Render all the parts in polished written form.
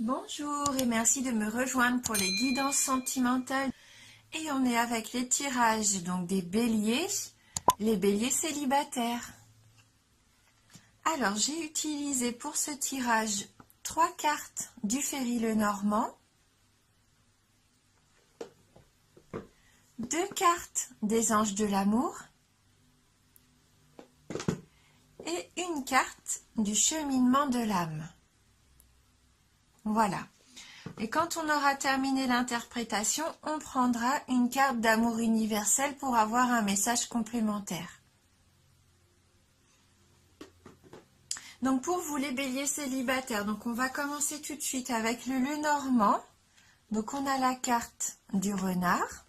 Bonjour et merci de me rejoindre pour les guidances sentimentales. Et on est avec les tirages donc des béliers, les béliers célibataires. Alors j'ai utilisé pour ce tirage 3 cartes du Ferry Lenormand, 2 cartes des anges de l'amour et une carte du cheminement de l'âme. Voilà. Et quand on aura terminé l'interprétation, on prendra une carte d'amour universel pour avoir un message complémentaire. Donc pour vous les béliers célibataires, donc on va commencer tout de suite avec le Lenormand. Donc on a la carte du renard,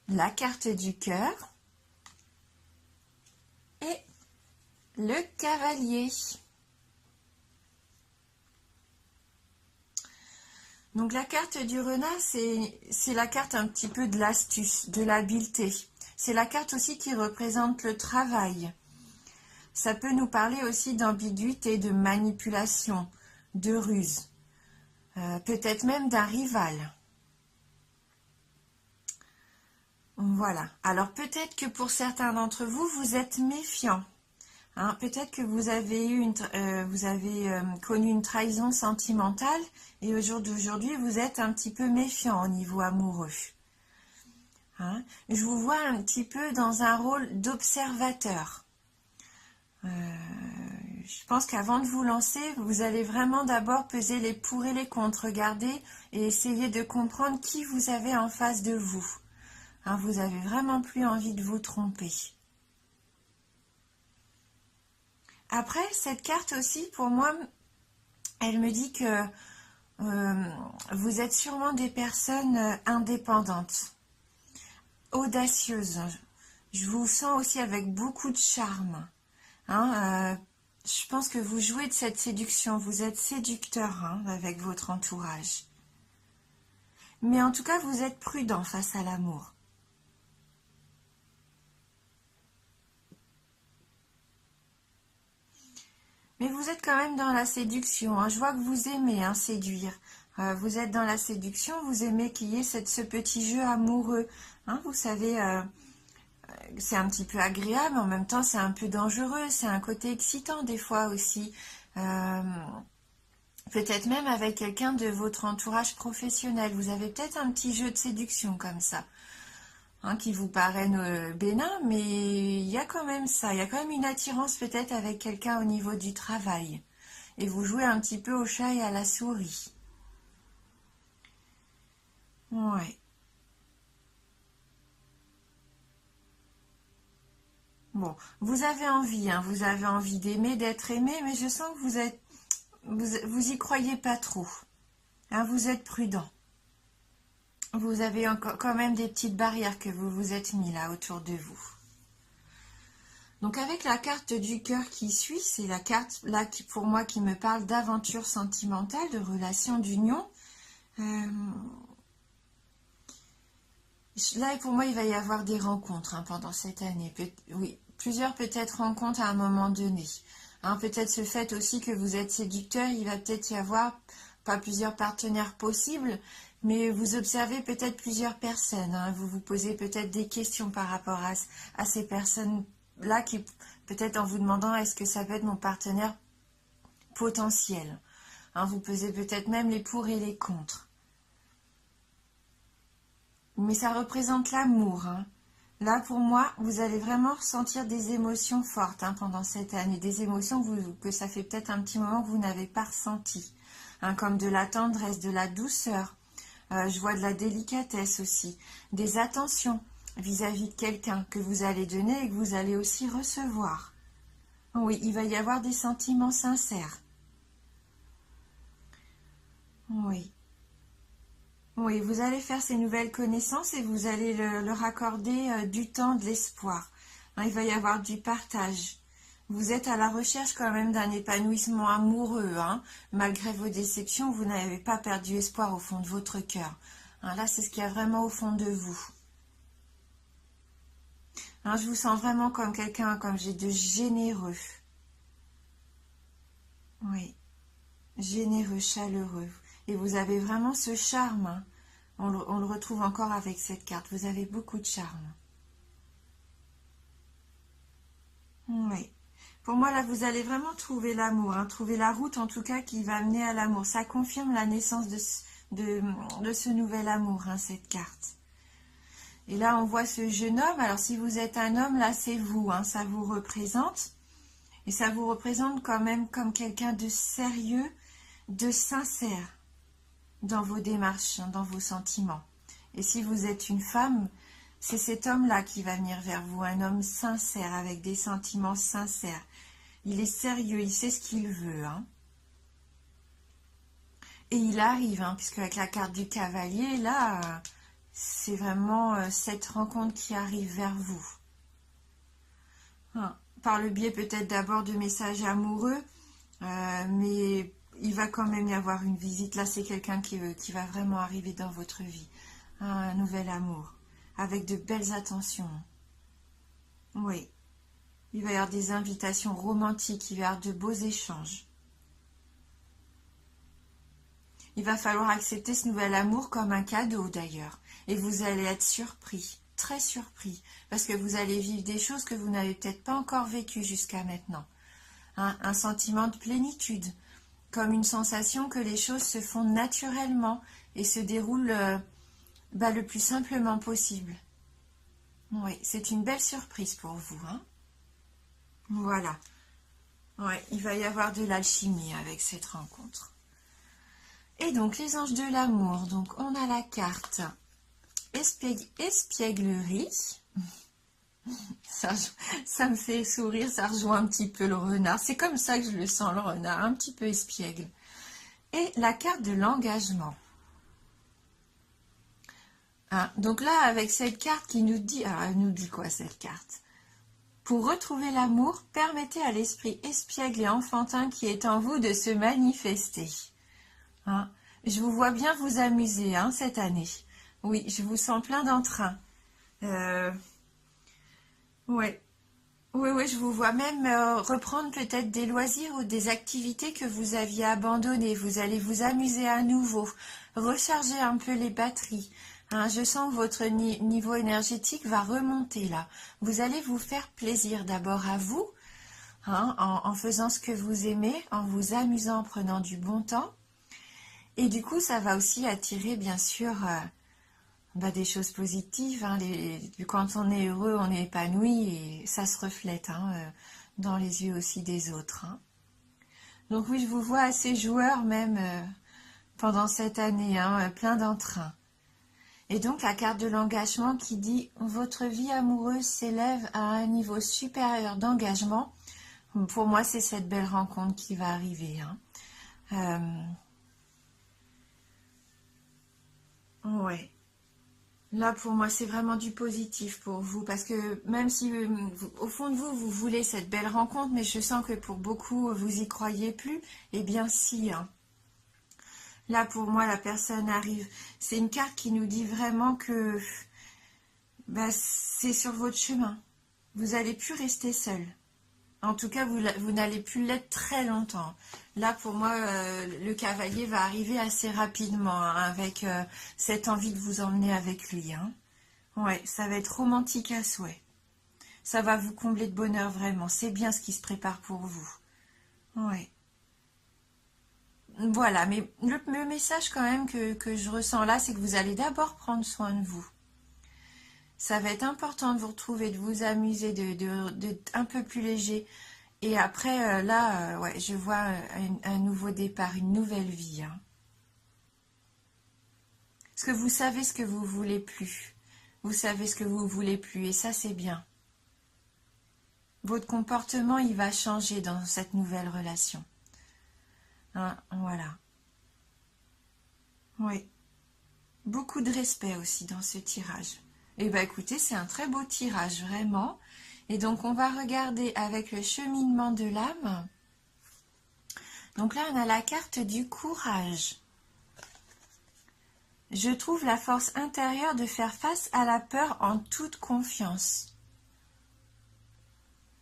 la carte du cœur et le cavalier. Donc la carte du renard, c'est la carte un petit peu de l'astuce, de l'habileté. C'est la carte aussi qui représente le travail. Ça peut nous parler aussi d'ambiguïté, de manipulation, de ruse. Peut-être même d'un rival. Voilà. Alors peut-être que pour certains d'entre vous, vous êtes méfiants. Hein, peut-être que vous avez connu une trahison sentimentale et au jour d'aujourd'hui, vous êtes un petit peu méfiant au niveau amoureux. Hein, je vous vois un petit peu dans un rôle d'observateur. Je pense qu'avant de vous lancer, vous allez vraiment d'abord peser les pour et les contre, regarder et essayer de comprendre qui vous avez en face de vous. Hein, vous avez vraiment plus envie de vous tromper. Après, cette carte aussi, pour moi, elle me dit que vous êtes sûrement des personnes indépendantes, audacieuses. Je vous sens aussi avec beaucoup de charme. Hein, je pense que vous jouez de cette séduction, vous êtes séducteur avec votre entourage. Mais en tout cas, vous êtes prudent face à l'amour. Mais vous êtes quand même dans la séduction. Hein. Je vois que vous aimez séduire. Vous êtes dans la séduction, vous aimez qu'il y ait ce petit jeu amoureux. Hein, vous savez, c'est un petit peu agréable, mais en même temps c'est un peu dangereux. C'est un côté excitant des fois aussi. Peut-être même avec quelqu'un de votre entourage professionnel. Vous avez peut-être un petit jeu de séduction comme ça. Hein, qui vous paraît bénin, mais il y a quand même ça, il y a quand même une attirance peut-être avec quelqu'un au niveau du travail. Et vous jouez un petit peu au chat et à la souris. Ouais. Bon, vous avez envie, vous avez envie d'aimer, d'être aimé, mais je sens que vous y croyez pas trop. Hein, vous êtes prudent. Vous avez encore quand même des petites barrières que vous vous êtes mis là autour de vous. Donc avec la carte du cœur qui suit, c'est la carte là qui pour moi qui me parle d'aventure sentimentale, de relation d'union. Là pour moi il va y avoir des rencontres pendant cette année. Oui, plusieurs peut-être rencontres à un moment donné. Peut-être ce fait aussi que vous êtes séducteur, il va peut-être y avoir pas plusieurs partenaires possibles, mais vous observez peut-être plusieurs personnes. Vous vous posez peut-être des questions par rapport à ces personnes-là qui, peut-être en vous demandant est-ce que ça peut être mon partenaire potentiel. Vous pesez peut-être même les pour et les contre. Mais ça représente l'amour. Là, pour moi, vous allez vraiment ressentir des émotions fortes pendant cette année. Des émotions que ça fait peut-être un petit moment que vous n'avez pas ressenties. Comme de la tendresse, de la douceur. Je vois de la délicatesse aussi. Des attentions vis-à-vis de quelqu'un que vous allez donner et que vous allez aussi recevoir. Oui, il va y avoir des sentiments sincères. Oui. Oui, vous allez faire ces nouvelles connaissances et vous allez leur accorder du temps, de l'espoir. Il va y avoir du partage. Vous êtes à la recherche quand même d'un épanouissement amoureux. Malgré vos déceptions, vous n'avez pas perdu espoir au fond de votre cœur. Là, c'est ce qu'il y a vraiment au fond de vous. Je vous sens vraiment comme quelqu'un, comme j'ai de généreux. Oui, généreux, chaleureux. Et vous avez vraiment ce charme, hein. On le retrouve encore avec cette carte. Vous avez beaucoup de charme. Oui. Pour moi, là, vous allez vraiment trouver l'amour, hein, trouver la route, en tout cas, qui va mener à l'amour. Ça confirme la naissance de ce nouvel amour, hein, cette carte. Et là, on voit ce jeune homme. Alors, si vous êtes un homme, là, c'est vous, hein, ça vous représente. Et ça vous représente quand même comme quelqu'un de sérieux, de sincère dans vos démarches, hein, dans vos sentiments. Et si vous êtes une femme, c'est cet homme-là qui va venir vers vous, un homme sincère, avec des sentiments sincères. Il est sérieux, il sait ce qu'il veut, hein. Et il arrive, hein, puisque avec la carte du cavalier, là, c'est vraiment cette rencontre qui arrive vers vous. Hein. Par le biais peut-être d'abord de messages amoureux, mais il va quand même y avoir une visite. Là, c'est quelqu'un qui va vraiment arriver dans votre vie. Hein, un nouvel amour, avec de belles attentions. Oui, il va y avoir des invitations romantiques, il va y avoir de beaux échanges. Il va falloir accepter ce nouvel amour comme un cadeau d'ailleurs. Et vous allez être surpris, très surpris, parce que vous allez vivre des choses que vous n'avez peut-être pas encore vécues jusqu'à maintenant. Un sentiment de plénitude, comme une sensation que les choses se font naturellement et se déroulent le plus simplement possible. Oui, c'est une belle surprise pour vous, hein. Voilà. Ouais, il va y avoir de l'alchimie avec cette rencontre. Et donc, les anges de l'amour. Donc, on a la carte espièglerie. Ça me fait sourire, ça rejoint un petit peu le renard. C'est comme ça que je le sens, le renard, un petit peu espiègle. Et la carte de l'engagement. Hein, donc là, avec cette carte qui nous dit... Alors, elle nous dit quoi, cette carte? Pour retrouver l'amour, permettez à l'esprit espiègle et enfantin qui est en vous de se manifester. Hein, je vous vois bien vous amuser, hein, cette année. Oui, je vous sens plein d'entrain. Ouais. Oui, je vous vois même reprendre peut-être des loisirs ou des activités que vous aviez abandonnées. Vous allez vous amuser à nouveau, recharger un peu les batteries. Hein, je sens que votre niveau énergétique va remonter là. Vous allez vous faire plaisir d'abord à vous, hein, en faisant ce que vous aimez, en vous amusant, en prenant du bon temps. Et du coup, ça va aussi attirer bien sûr des choses positives. Hein, quand on est heureux, on est épanoui et ça se reflète, hein, dans les yeux aussi des autres. Hein. Donc oui, je vous vois assez joueurs même pendant cette année, hein, plein d'entrain. Et donc la carte de l'engagement qui dit « Votre vie amoureuse s'élève à un niveau supérieur d'engagement ». Pour moi, c'est cette belle rencontre qui va arriver. Hein. Ouais. Là, pour moi, c'est vraiment du positif pour vous, parce que même si, au fond de vous, vous voulez cette belle rencontre, mais je sens que pour beaucoup, vous y croyez plus, eh bien si, hein. Là, pour moi, la personne arrive. C'est une carte qui nous dit vraiment que c'est sur votre chemin. Vous n'allez plus rester seul. En tout cas, vous n'allez plus l'être très longtemps. Là, pour moi, le cavalier va arriver assez rapidement, hein, avec cette envie de vous emmener avec lui. Hein. Ouais, ça va être romantique à souhait. Ça va vous combler de bonheur, vraiment. C'est bien ce qui se prépare pour vous. Ouais. Voilà, mais le message quand même que je ressens là, c'est que vous allez d'abord prendre soin de vous. Ça va être important de vous retrouver, de vous amuser, d'être un peu plus léger. Et après, ouais, je vois un nouveau départ, une nouvelle vie. Hein. Parce que vous savez ce que vous voulez plus. Vous savez ce que vous voulez plus, et ça, c'est bien. Votre comportement, il va changer dans cette nouvelle relation. Hein, voilà. Oui. Beaucoup de respect aussi dans ce tirage. Eh bien, écoutez, c'est un très beau tirage, vraiment. Et donc, on va regarder avec le cheminement de l'âme. Donc là, on a la carte du courage. Je trouve la force intérieure de faire face à la peur en toute confiance.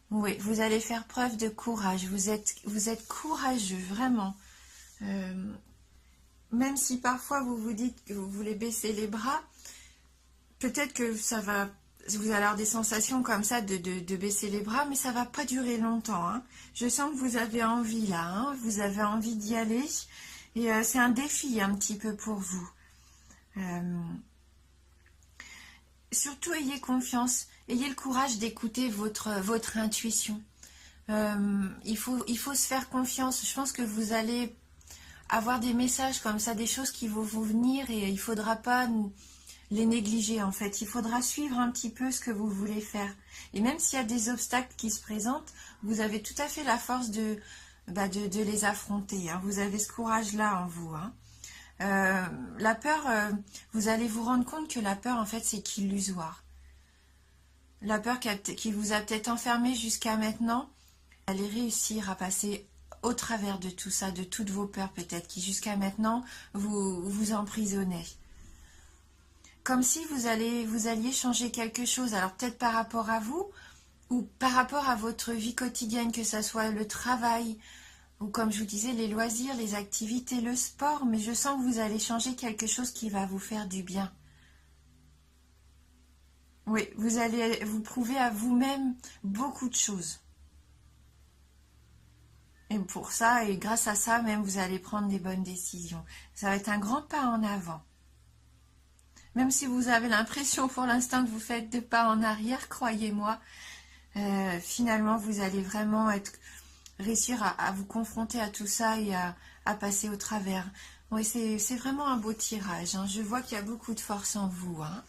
Oui, vous allez faire preuve de courage. Vous êtes courageux, vraiment. Même si parfois vous vous dites que vous voulez baisser les bras, peut-être que ça va, vous allez avoir des sensations comme ça de baisser les bras, mais ça va pas durer longtemps, hein. Je sens que vous avez envie là, hein. Vous avez envie d'y aller. Et c'est un défi un petit peu pour vous. Surtout, ayez confiance. Ayez le courage d'écouter votre intuition. Il faut se faire confiance. Je pense que vous allez avoir des messages comme ça, des choses qui vont vous venir et il ne faudra pas les négliger en fait. Il faudra suivre un petit peu ce que vous voulez faire. Et même s'il y a des obstacles qui se présentent, vous avez tout à fait la force de les affronter, hein. Vous avez ce courage-là en vous, hein. La peur, vous allez vous rendre compte que la peur en fait c'est qu'illusoire. La peur qui vous a peut-être enfermé jusqu'à maintenant, vous allez réussir à passer au travers de tout ça, de toutes vos peurs peut-être, qui jusqu'à maintenant vous emprisonnaient. Comme si vous alliez changer quelque chose, alors peut-être par rapport à vous, ou par rapport à votre vie quotidienne, que ce soit le travail, ou comme je vous disais, les loisirs, les activités, le sport, mais je sens que vous allez changer quelque chose qui va vous faire du bien. Oui, vous allez vous prouver à vous-même beaucoup de choses. Et pour ça, et grâce à ça, même, vous allez prendre des bonnes décisions. Ça va être un grand pas en avant. Même si vous avez l'impression pour l'instant que vous faites des pas en arrière, croyez-moi, finalement, vous allez vraiment réussir à vous confronter à tout ça et à passer au travers. Oui, c'est vraiment un beau tirage, hein. Je vois qu'il y a beaucoup de force en vous, hein.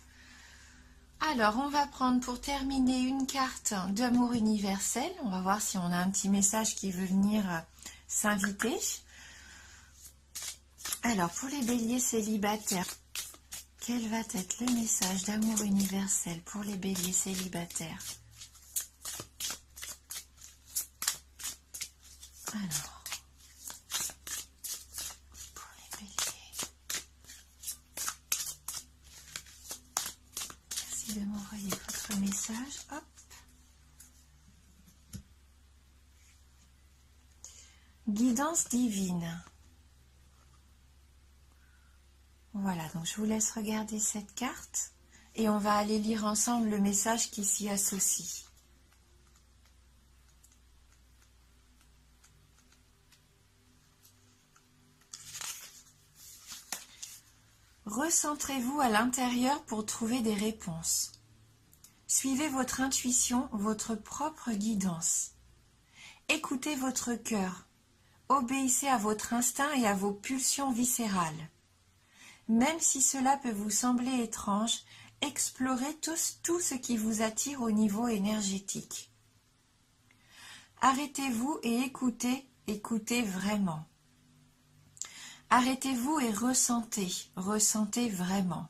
Alors, on va prendre pour terminer une carte d'amour universel. On va voir si on a un petit message qui veut venir s'inviter. Alors, pour les béliers célibataires, quel va être le message d'amour universel pour les béliers célibataires? Alors, pour les béliers, merci de m'envoyer votre message. Hop. Guidance divine. Voilà, donc je vous laisse regarder cette carte et on va aller lire ensemble le message qui s'y associe. Recentrez-vous à l'intérieur pour trouver des réponses. Suivez votre intuition, votre propre guidance. Écoutez votre cœur. Obéissez à votre instinct et à vos pulsions viscérales. Même si cela peut vous sembler étrange, explorez tout ce qui vous attire au niveau énergétique. Arrêtez-vous et écoutez vraiment. Arrêtez-vous et ressentez vraiment.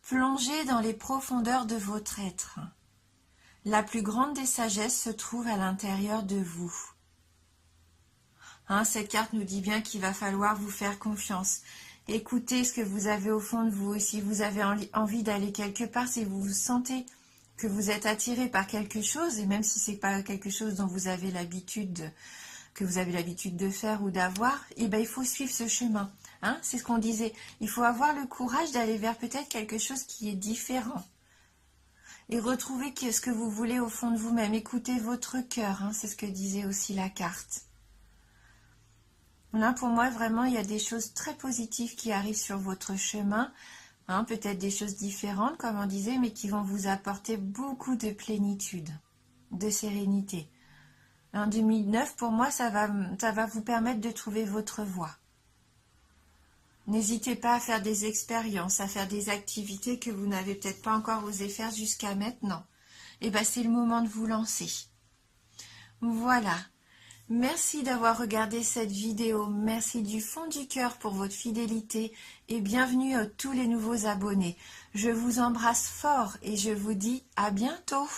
Plongez dans les profondeurs de votre être. La plus grande des sagesses se trouve à l'intérieur de vous. Hein, cette carte nous dit bien qu'il va falloir vous faire confiance. Écoutez ce que vous avez au fond de vous. Et si vous avez envie d'aller quelque part, si vous sentez que vous êtes attiré par quelque chose, et même si ce n'est pas quelque chose dont vous avez l'habitude de faire ou d'avoir, eh ben, il faut suivre ce chemin. Hein, c'est ce qu'on disait. Il faut avoir le courage d'aller vers peut-être quelque chose qui est différent. Et retrouver ce que vous voulez au fond de vous-même. Écoutez votre cœur, hein, c'est ce que disait aussi la carte. Là, pour moi, vraiment, il y a des choses très positives qui arrivent sur votre chemin. Hein, peut-être des choses différentes, comme on disait, mais qui vont vous apporter beaucoup de plénitude, de sérénité. En 2009, pour moi, ça va vous permettre de trouver votre voie. N'hésitez pas à faire des expériences, à faire des activités que vous n'avez peut-être pas encore osé faire jusqu'à maintenant. Et bien, c'est le moment de vous lancer. Voilà. Merci d'avoir regardé cette vidéo. Merci du fond du cœur pour votre fidélité et bienvenue à tous les nouveaux abonnés. Je vous embrasse fort et je vous dis à bientôt.